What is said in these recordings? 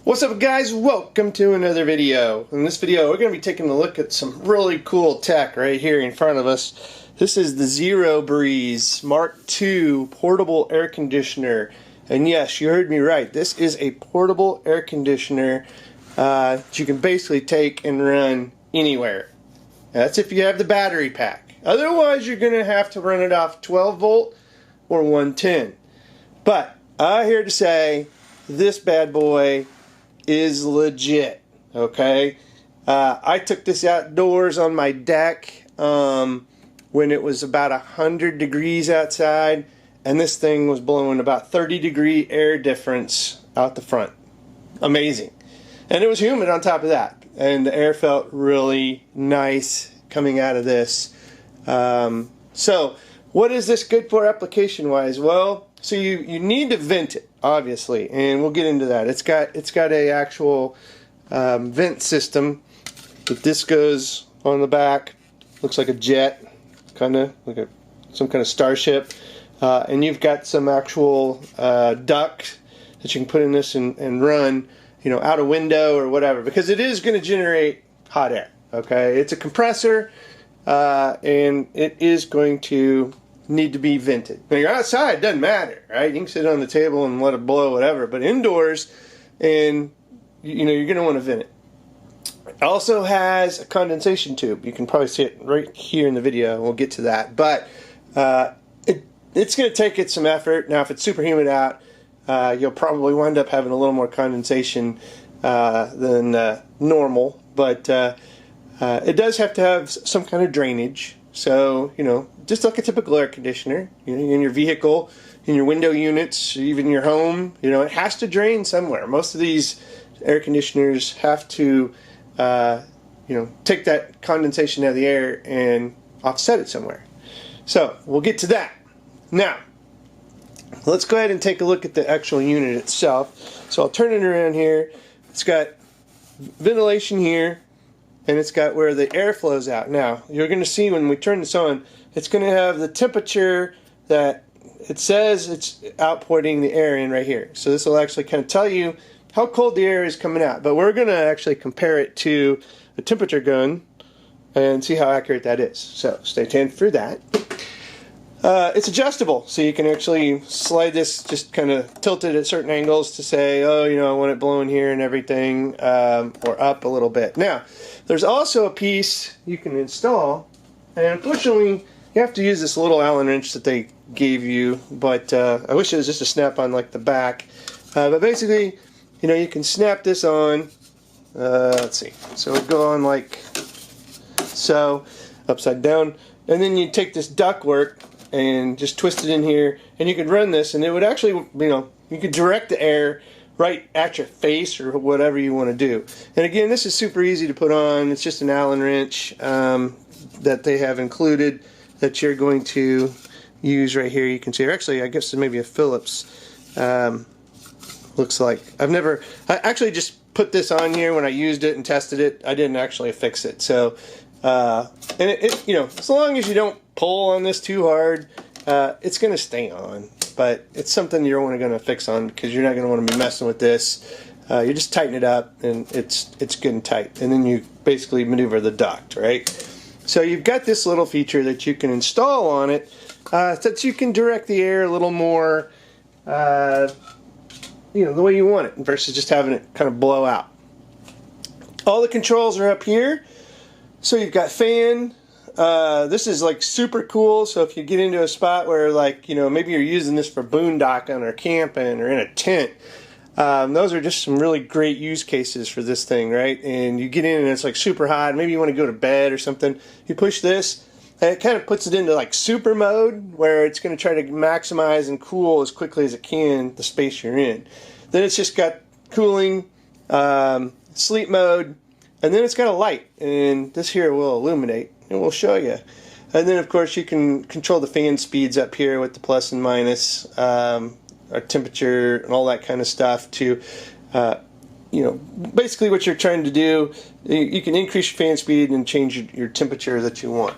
What's up guys, welcome to another video. In this video we're going to be taking a look at some really cool tech right here in front of us. This is the Zerobreeze Mark II portable air conditioner. And yes, you heard me right, this is a portable air conditioner that you can basically take and run anywhere. That's if you have the battery pack. Otherwise you're going to have to run it off 12 volt or 110. But I'm here to say this bad boy is legit. Okay, I took this outdoors on my deck when it was about 100 degrees outside, and this thing was blowing about 30-degree air difference out the front. Amazing. And it was humid on top of that, and the air felt really nice coming out of this. So what is this good for application wise? Well, so you need to vent it, obviously, and we'll get into that. It's got a actual vent system that this goes on the back. Looks like a jet, kind of like some kind of starship. And you've got some actual duct that you can put in this and run, out a window or whatever, because it is going to generate hot air. Okay, it's a compressor, and it is going to need to be vented. Now you're outside, it doesn't matter, right? You can sit on the table and let it blow, whatever. But indoors, and you're going to want to vent it. It also has a condensation tube. You can probably see it right here in the video. We'll get to that. But it's going to take it some effort. Now, if it's super humid out, you'll probably wind up having a little more condensation than normal. But it does have to have some kind of drainage. So, just like a typical air conditioner, in your vehicle, in your window units, even your home, it has to drain somewhere. Most of these air conditioners have to, take that condensation out of the air and offset it somewhere. So, we'll get to that. Now, let's go ahead and take a look at the actual unit itself. So, I'll turn it around here. It's got ventilation here, and it's got where the air flows out. Now, you're going to see when we turn this on, it's going to have the temperature that it says it's outputting the air in right here. So this will actually kind of tell you how cold the air is coming out. But we're going to actually compare it to a temperature gun and see how accurate that is. So stay tuned for that. It's adjustable, so you can actually slide this, just kind of tilt it at certain angles to say, oh, I want it blowing here and everything, or up a little bit. Now, there's also a piece you can install, and unfortunately, you have to use this little Allen wrench that they gave you, but I wish it was just a snap-on like the back. But basically, you can snap this on, let's see, so it'll go on like so, upside down, and then you take this ductwork and just twist it in here, and you could run this, and it would actually, you could direct the air right at your face or whatever you want to do. And again, this is super easy to put on. It's just an Allen wrench that they have included that you're going to use right here. You can see, or actually, I guess maybe a Phillips. Looks like I actually just put this on here when I used it and tested it. I didn't actually fix it. So, and as long as you don't pull on this too hard, it's going to stay on. But it's something you're only going to fix on because you're not going to want to be messing with this. You just tighten it up, and it's good and tight. And then you basically maneuver the duct, right? So you've got this little feature that you can install on it so that you can direct the air a little more, the way you want it versus just having it kind of blow out. All the controls are up here. So you've got fan. This is like super cool. So if you get into a spot where maybe you're using this for boondocking or camping or in a tent, those are just some really great use cases for this thing, right? And you get in and it's like super hot. Maybe you want to go to bed or something. You push this, and it kind of puts it into like super mode where it's going to try to maximize and cool as quickly as it can the space you're in. Then it's just got cooling, sleep mode, and then it's got a light, and this here will illuminate, and we'll show you. And then of course you can control the fan speeds up here with the plus and minus, our temperature and all that kind of stuff to, basically what you're trying to do, you can increase your fan speed and change your temperature that you want.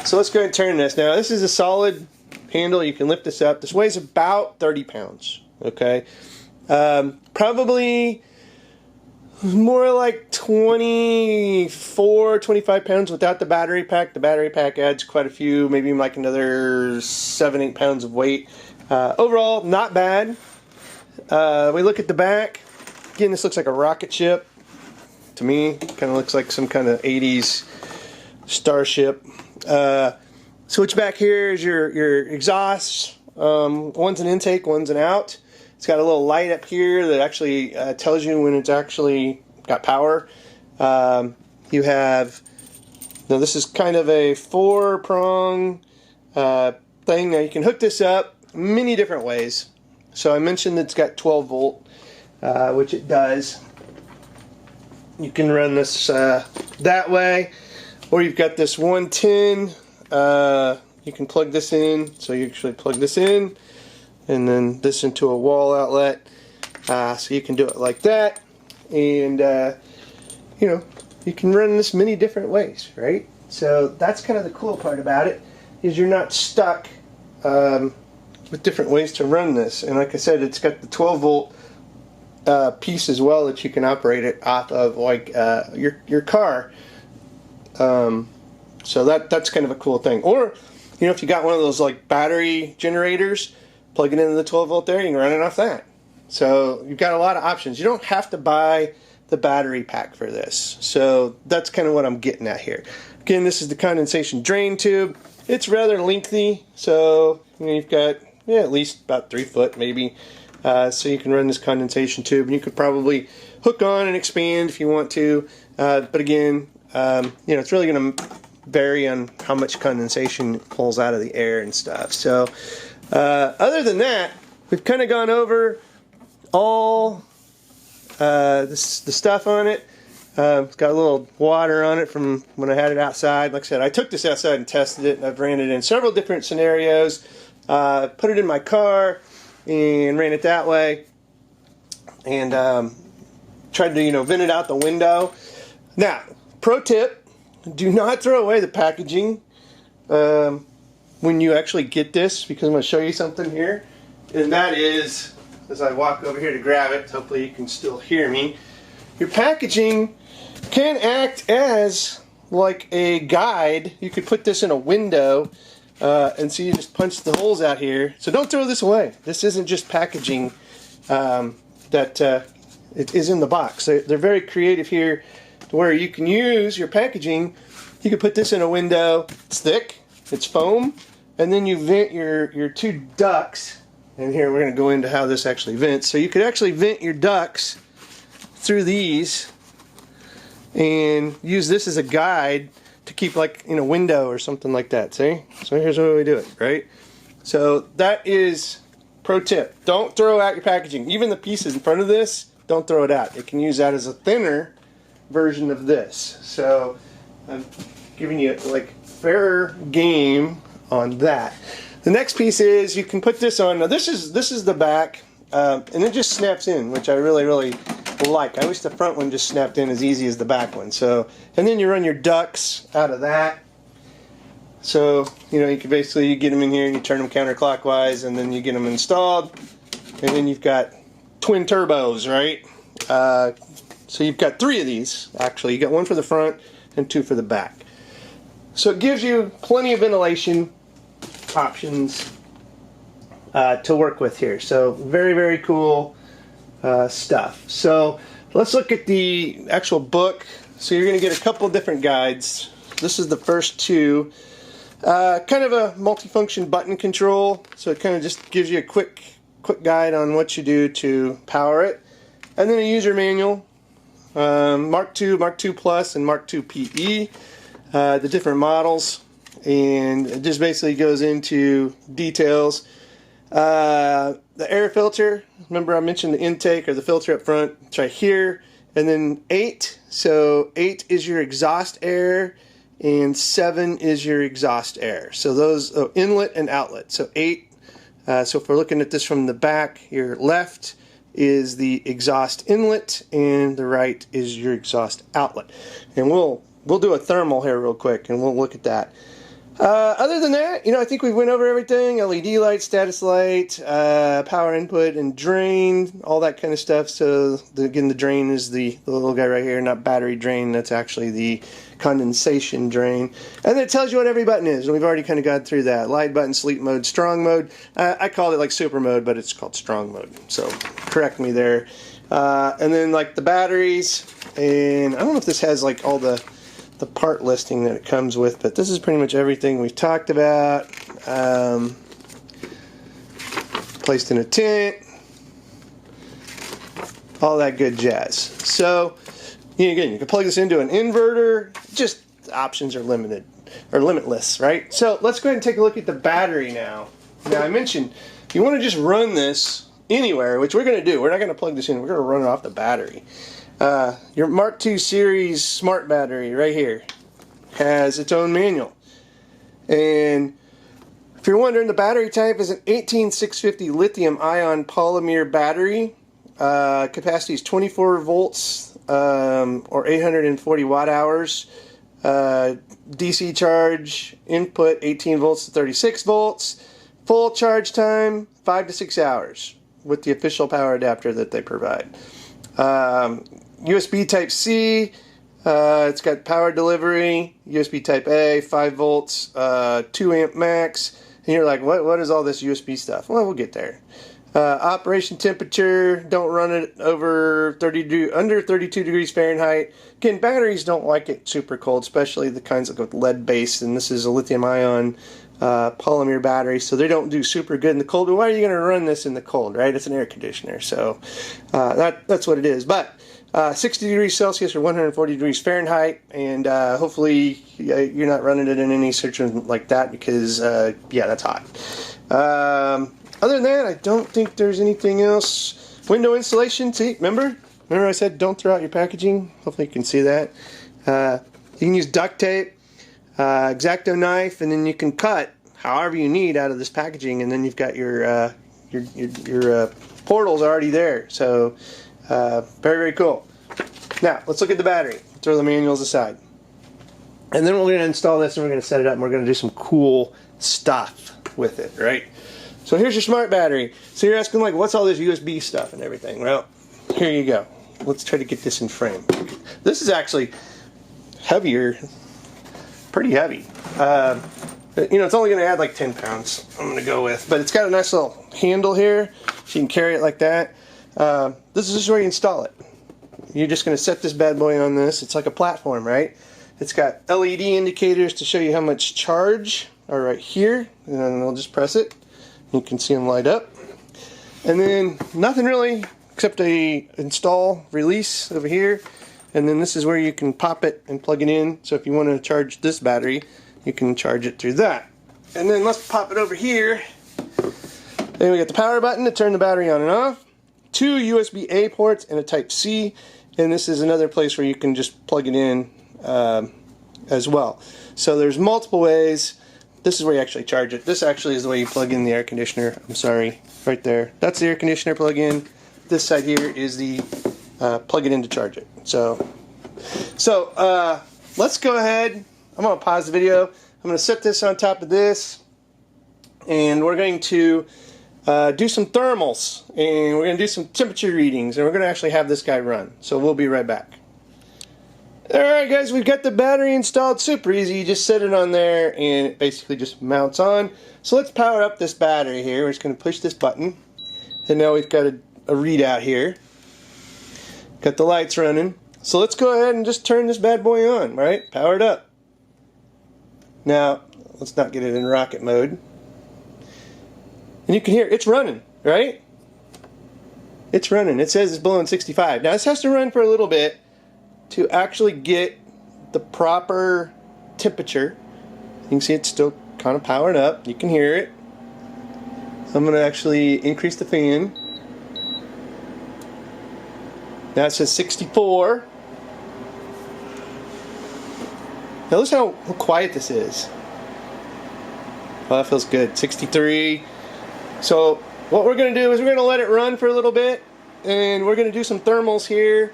So let's go ahead and turn this. Now this is a solid handle. You can lift this up. This weighs about 30 pounds. Okay, probably more like 24, 25 pounds without the battery pack. The battery pack adds quite a few, maybe like another 7, 8 pounds of weight. Overall, not bad. We look at the back. Again, this looks like a rocket ship to me. Kind of looks like some kind of 80s starship. Switch back here is your exhausts. One's an intake, one's an out. It's got a little light up here that actually tells you when it's actually got power. You have, now this is kind of a 4-prong thing. Now you can hook this up many different ways. So I mentioned it's got 12 volt, which it does. You can run this that way, or you've got this 110. You can plug this in, so you actually plug this in and then this into a wall outlet, so you can do it like that, and you know, you can run this many different ways, right? So that's kind of the cool part about it, is you're not stuck with different ways to run this. And like I said, it's got the 12 volt piece as well that you can operate it off of, like your car. So that's kind of a cool thing. Or, you know, if you got one of those like battery generators, plug it into the 12 volt there, you can run it off that. So you've got a lot of options. You don't have to buy the battery pack for this. So that's kind of what I'm getting at here. Again, this is the condensation drain tube. It's rather lengthy, so you know, you've got at least about 3 foot maybe. So you can run this condensation tube, and you could probably hook on and expand if you want to. But again, you know, it's really going to vary on how much condensation pulls out of the air and stuff. So other than that, we've kind of gone over all the stuff on it. It's got a little water on it from when I had it outside. Like I said, I took this outside and tested it, and I've ran it in several different scenarios. Put it in my car and ran it that way, and tried to, you know, vent it out the window. Now, pro tip: do not throw away the packaging when you actually get this, because I'm going to show you something here, and that is, as I walk over here to grab it, hopefully you can still hear me, your packaging can act as like a guide. You could put this in a window, and so you just punch the holes out here. So don't throw this away. This isn't just packaging that it is in the box. They're very creative here, to where you can use your packaging. You can put this in a window. It's thick, it's foam, and then you vent your 2 ducts. And here we're going to go into how this actually vents. So you could actually vent your ducts through these and use this as a guide to keep, like, in a window or something like that. See? So here's how we do it, right? So that is pro tip. Don't throw out your packaging. Even the pieces in front of this, don't throw it out. It can use that as a thinner version of this. So I'm giving you like fair game on that. The next piece is you can put this on. Now this is the back, and it just snaps in, which I really like. I wish the front one just snapped in as easy as the back one. So, and then you run your ducts out of that. So, you know, you can basically get them in here and you turn them counterclockwise, and then you get them installed, and then you've got twin turbos, right? So you've got 3 of these, actually. You got 1 for the front and 2 for the back. So it gives you plenty of ventilation options to work with here. So very cool stuff. So let's look at the actual book. So you're going to get a couple different guides. This is the first 2. Kind of a multifunction button control. So it kind of just gives you a quick guide on what you do to power it. And then a user manual. Mark II, Mark II Plus, and Mark II PE. The different models. And it just basically goes into details. The air filter, remember I mentioned the intake or the filter up front, it's right here. And then 8, so 8 is your exhaust air, and 7 is your exhaust air. So those, inlet and outlet. So 8, so if we're looking at this from the back, your left is the exhaust inlet, and the right is your exhaust outlet. And we'll do a thermal here real quick, and we'll look at that. Other than that, I think we went over everything. LED light, status light, power input and drain, all that kind of stuff. So again, the drain is the little guy right here, not battery drain. That's actually the condensation drain. And then it tells you what every button is. And we've already kind of gone through that. Light button, sleep mode, strong mode. I call it like super mode, but it's called strong mode. So correct me there. And then like the batteries. And I don't know if this has like all the part listing that it comes with, but this is pretty much everything we've talked about. Placed in a tent, all that good jazz. So again, you can plug this into an inverter. Just options are limited or limitless, right? So let's go ahead and take a look at the battery now. Now I mentioned if you want to just run this anywhere, which we're going to do, we're not going to plug this in, we're going to run it off the battery. Your Mark II series smart battery right here has its own manual. And if you're wondering, the battery type is an 18650 lithium ion polymer battery. Capacity is 24 volts or 840 watt hours. DC charge input 18 volts to 36 volts. Full charge time 5 to 6 hours with the official power adapter that they provide. USB Type C, it's got power delivery, USB Type A, 5 volts, 2 amp max, and you're like, what is all this USB stuff? Well, we'll get there. Operation temperature, don't run it over under 32 degrees Fahrenheit. Again, batteries don't like it super cold, especially the kinds with lead based, and this is a lithium ion polymer battery, so they don't do super good in the cold. But why are you going to run this in the cold, right? It's an air conditioner, so that's what it is. But 60 degrees Celsius or 140 degrees Fahrenheit, and hopefully you're not running it in any situation like that because, yeah, that's hot. Other than that, I don't think there's anything else. Window installation, see, remember I said don't throw out your packaging? Hopefully you can see that. You can use duct tape, X-Acto knife, and then you can cut however you need out of this packaging, and then you've got your portals already there. So very, very cool. Now, let's look at the battery. Throw the manuals aside. And then we're going to install this and we're going to set it up and we're going to do some cool stuff with it, right? So here's your smart battery. So you're asking, like, what's all this USB stuff and everything? Well, here you go. Let's try to get this in frame. This is actually heavier, pretty heavy. It's only going to add like 10 pounds, I'm going to go with. But it's got a nice little handle here, so you can carry it like that. This is just where you install it. You're just going to set this bad boy on this. It's like a platform, right? It's got LED indicators to show you how much charge are right here. And then I'll just press it. You can see them light up. And then nothing really except a install release over here. And then this is where you can pop it and plug it in. So if you want to charge this battery, you can charge it through that. And then let's pop it over here. Then we got the power button to turn the battery on and off. 2 USB-A ports and a Type-C. And this is another place where you can just plug it in as well. So there's multiple ways. This is where you actually charge it. This actually is the way you plug in the air conditioner. I'm sorry, right there. That's the air conditioner plug-in. This side here is the plug it in to charge it. So let's go ahead. I'm going to pause the video. I'm going to set this on top of this, and we're going to do some thermals, and we're going to do some temperature readings, and we're going to actually have this guy run. So we'll be right back. Alright guys, we've got the battery installed. Super easy. You just set it on there and it basically just mounts on. So let's power up this battery here. We're just going to push this button, and now we've got a readout here. Got the lights running. So let's go ahead and just turn this bad boy on, right? Power it up. Now, let's not get it in rocket mode. And you can hear it's running, right? It's running. It says it's blowing 65. Now this has to run for a little bit to actually get the proper temperature. You can see it's still kind of powering up. You can hear it. I'm going to actually increase the fan. Now it says 64. Now listen how quiet this is. Oh, that feels good. 63. So what we're going to do is we're going to let it run for a little bit, and we're going to do some thermals here.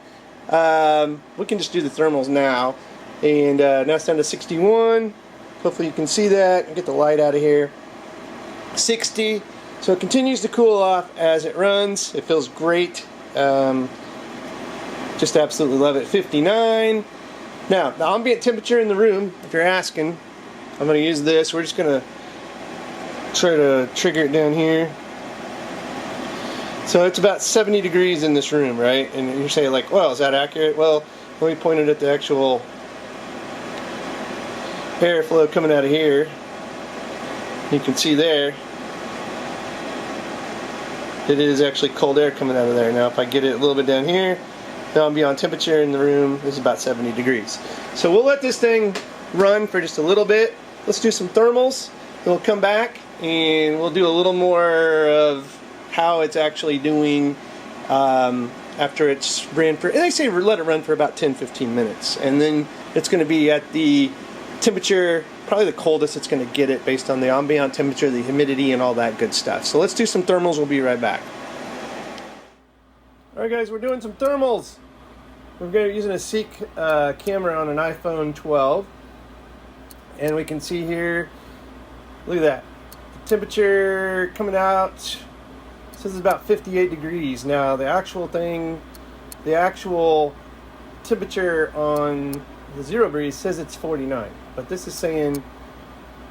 We can just do the thermals now. And now it's down to 61. Hopefully you can see that. Get the light out of here. 60. So it continues to cool off as it runs. It feels great. Just absolutely love it. 59. Now, the ambient temperature in the room, if you're asking, I'm going to use this. We're just going to try to trigger it down here. So it's about 70 degrees in this room, right? And you're saying like, well, is that accurate? Well, let me point it at the actual airflow coming out of here. You can see there, it is actually cold air coming out of there. Now if I get it a little bit down here, the ambient temperature in the room is about 70 degrees. So we'll let this thing run for just a little bit. Let's do some thermals, then we'll come back and we'll do a little more of how it's actually doing after it's ran for, and I say let it run for about 10-15 minutes, and then it's going to be at the temperature, probably the coldest it's going to get it based on the ambient temperature, the humidity, and all that good stuff. So let's do some thermals. We'll be right back. Alright guys, we're doing some thermals. We're using a Seek camera on an iPhone 12, and we can see here, look at that, the temperature coming out says it's about 58 degrees. Now the actual temperature on the Zerobreeze says it's 49, but this is saying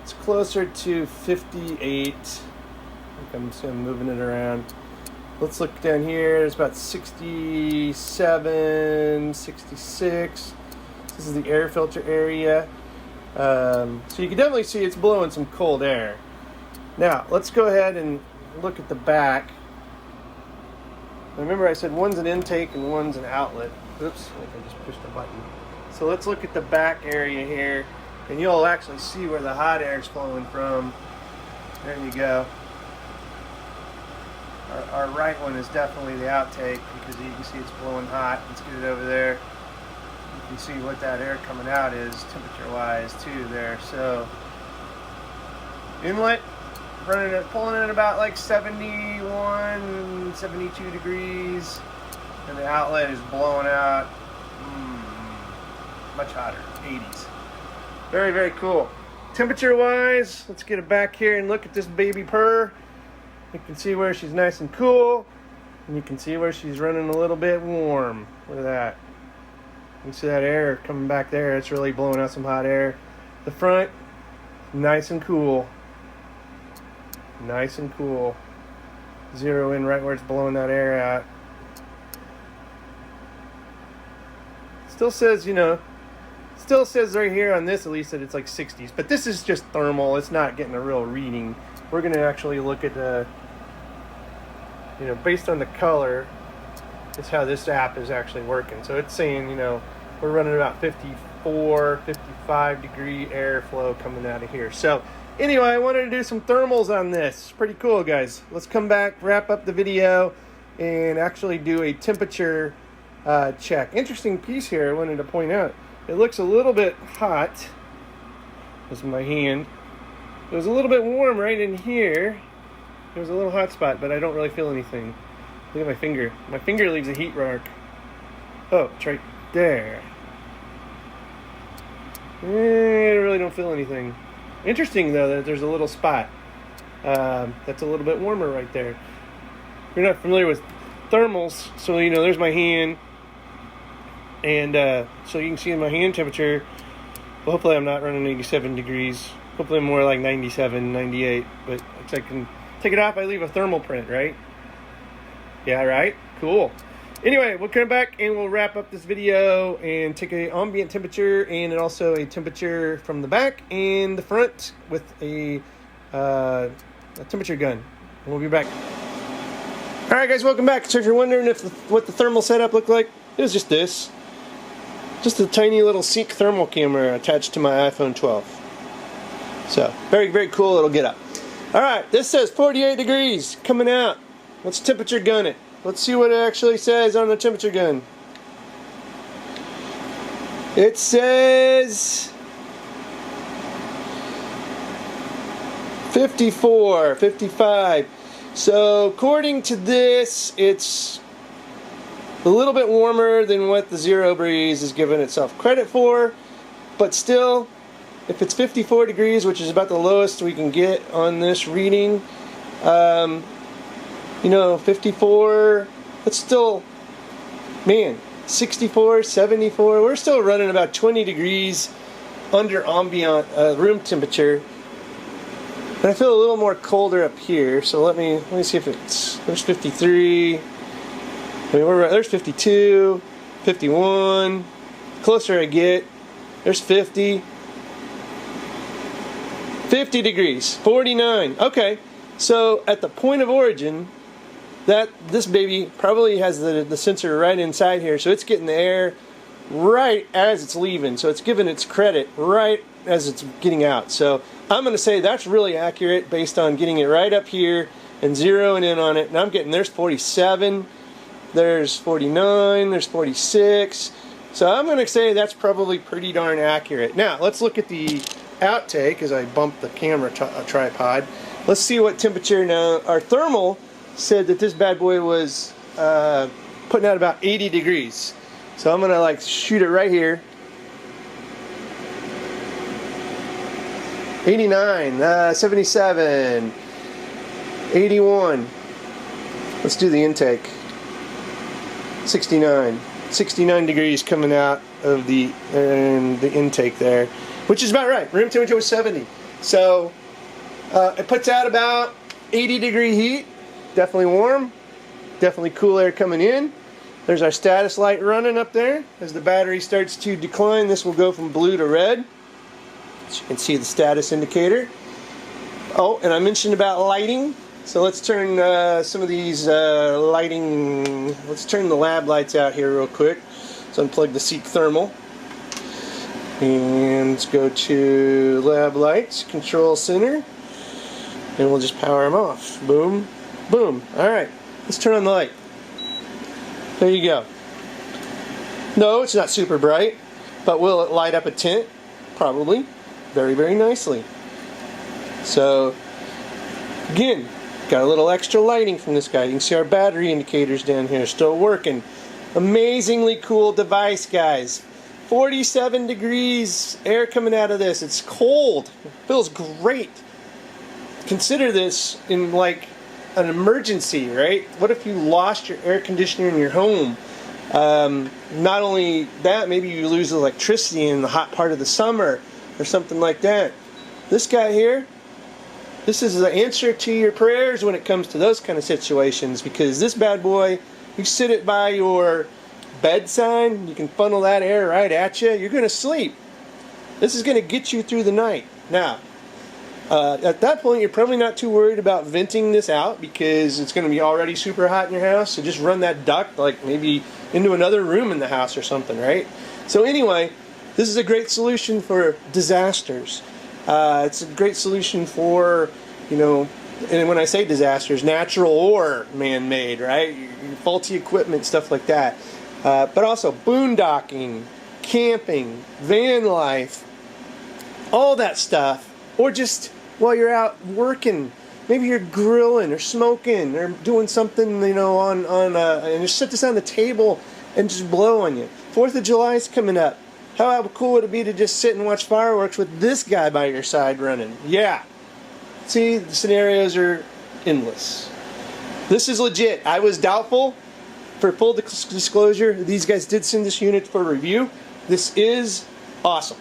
it's closer to 58. I think I'm moving it around. Let's look down here. It's about 67, 66. This is the air filter area. So you can definitely see it's blowing some cold air. Now let's go ahead and look at the back. Remember I said one's an intake and one's an outlet. Oops, I think I just pushed the button. So let's look at the back area here, and you'll actually see where the hot air is flowing from. There you go. Our right one is definitely the outtake, because you can see it's blowing hot. Let's get it over there. You can see what that air coming out is temperature-wise too there. So inlet, pulling in about like 71, 72 degrees, and the outlet is blowing out much hotter, 80s. Very, very cool. Temperature-wise, let's get it back here and look at this baby purr. You can see where she's nice and cool, and you can see where she's running a little bit warm. Look at that. You can see that air coming back there. It's really blowing out some hot air. The front, nice and cool. Nice and cool. Zero in right where it's blowing that air out. Still says, still says right here on this at least that it's like 60s, but this is just thermal. It's not getting a real reading. We're going to actually look at the, based on the color, is how this app is actually working. So it's saying, we're running about 54, 55 degree airflow coming out of here. So anyway, I wanted to do some thermals on this. Pretty cool, guys. Let's come back, wrap up the video, and actually do a temperature check. Interesting piece here I wanted to point out. It looks a little bit hot. This is my hand. It was a little bit warm right in here. There was a little hot spot, but I don't really feel anything. Look at my finger. My finger leaves a heat mark. Oh, it's right there. I really don't feel anything. Interesting, though, that there's a little spot. That's a little bit warmer right there. If you're not familiar with thermals, so, there's my hand. And so you can see my hand temperature. Well, hopefully I'm not running 87 degrees. Hopefully I'm more like 97, 98. But I can take it off, I leave a thermal print, right? Yeah, right? Cool. Anyway, we'll come back and we'll wrap up this video and take an ambient temperature and also a temperature from the back and the front with a temperature gun. And we'll be back. Alright guys, welcome back. So if you're wondering what the thermal setup looked like, it was just this. Just a tiny little Seek thermal camera attached to my iPhone 12. So, very, very cool little get up. Alright, this says 48 degrees coming out. Let's temperature gun it. Let's see what it actually says on the temperature gun. It says 54, 55. So, according to this, it's a little bit warmer than what the Zerobreeze is giving itself credit for, but still, if it's 54 degrees, which is about the lowest we can get on this reading, you know, 54, it's still, man, 64, 74, we're still running about 20 degrees under ambient room temperature. And I feel a little more colder up here, so let me see if it's, there's 53, I mean, there's 52, 51, closer I get, there's 50 degrees, 49, okay, so at the point of origin, this baby probably has the sensor right inside here, so it's getting the air right as it's leaving, so it's giving its credit right as it's getting out. So I'm going to say that's really accurate based on getting it right up here and zeroing in on it. And I'm getting, there's 47, there's 49, there's 46. So I'm going to say that's probably pretty darn accurate. Now let's look at the outtake as I bump the camera tripod. Let's see what temperature. Now our thermal said that this bad boy was putting out about 80 degrees. So I'm gonna like shoot it right here. 89, 77, 81. Let's do the intake. 69 degrees coming out of the intake there, which is about right. Room temperature was 70. So it puts out about 80 degree heat. Definitely warm, definitely cool air coming in. There's our status light running up there. As the battery starts to decline, this will go from blue to red. As you can see the status indicator. Oh, and I mentioned about lighting. So let's turn some of these lighting, let's turn the lab lights out here real quick. So unplug the Seek Thermal. And let's go to lab lights, control center. And we'll just power them off. Boom. Boom. Alright, let's turn on the light. There you go. No, it's not super bright, but will it light up a tent? Probably. Very, very nicely. So, again, got a little extra lighting from this guy. You can see our battery indicators down here still working. Amazingly cool device, guys. 47 degrees air coming out of this. It's cold. It feels great. Consider this in like an emergency, right? What if you lost your air conditioner in your home? Not only that, maybe you lose electricity in the hot part of the summer or something like that. This guy here, this is the answer to your prayers when it comes to those kind of situations, because this bad boy, you sit it by your bedside, you can funnel that air right at you, you're going to sleep. This is going to get you through the night. Now, at that point, you're probably not too worried about venting this out because it's going to be already super hot in your house. So just run that duct like maybe into another room in the house or something, right? So anyway, this is a great solution for disasters. It's a great solution for, you know, and when I say disasters, natural or man-made, right? Faulty equipment, stuff like that. But also boondocking, camping, van life, all that stuff. Or just while you're out working, maybe you're grilling or smoking or doing something, you know, and just set this on the table and just blow on you. 4th of July is coming up. How cool would it be to just sit and watch fireworks with this guy by your side running? Yeah. See, the scenarios are endless. This is legit. I was doubtful. For full disclosure, these guys did send this unit for review. This is awesome.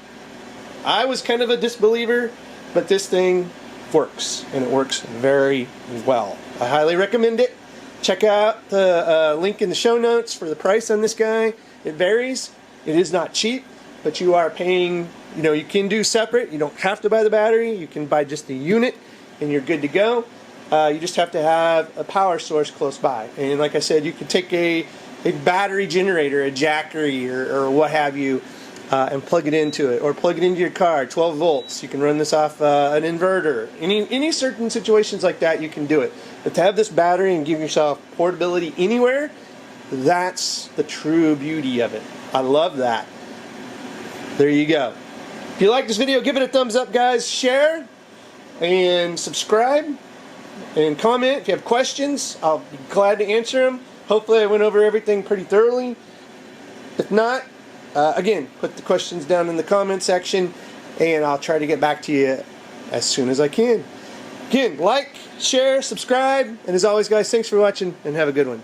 I was kind of a disbeliever, but this thing works, and it works very well. I highly recommend it. Check out the link in the show notes for the price on this guy. It varies. It is not cheap, but you are paying, you know, you can do separate. You don't have to buy the battery. You can buy just the unit, and you're good to go. You just have to have a power source close by. And like I said, you can take a battery generator, a Jackery, or what have you, and plug it into it, or plug it into your car, 12 volts. You can run this off an inverter. Any certain situations like that, you can do it. But to have this battery and give yourself portability anywhere, that's the true beauty of it. I love that. There you go. If you like this video, give it a thumbs up, guys. Share and subscribe and comment. If you have questions, I'll be glad to answer them. Hopefully I went over everything pretty thoroughly. If not, again, put the questions down in the comment section, and I'll try to get back to you as soon as I can. Again, like, share, subscribe, and as always, guys, thanks for watching, and have a good one.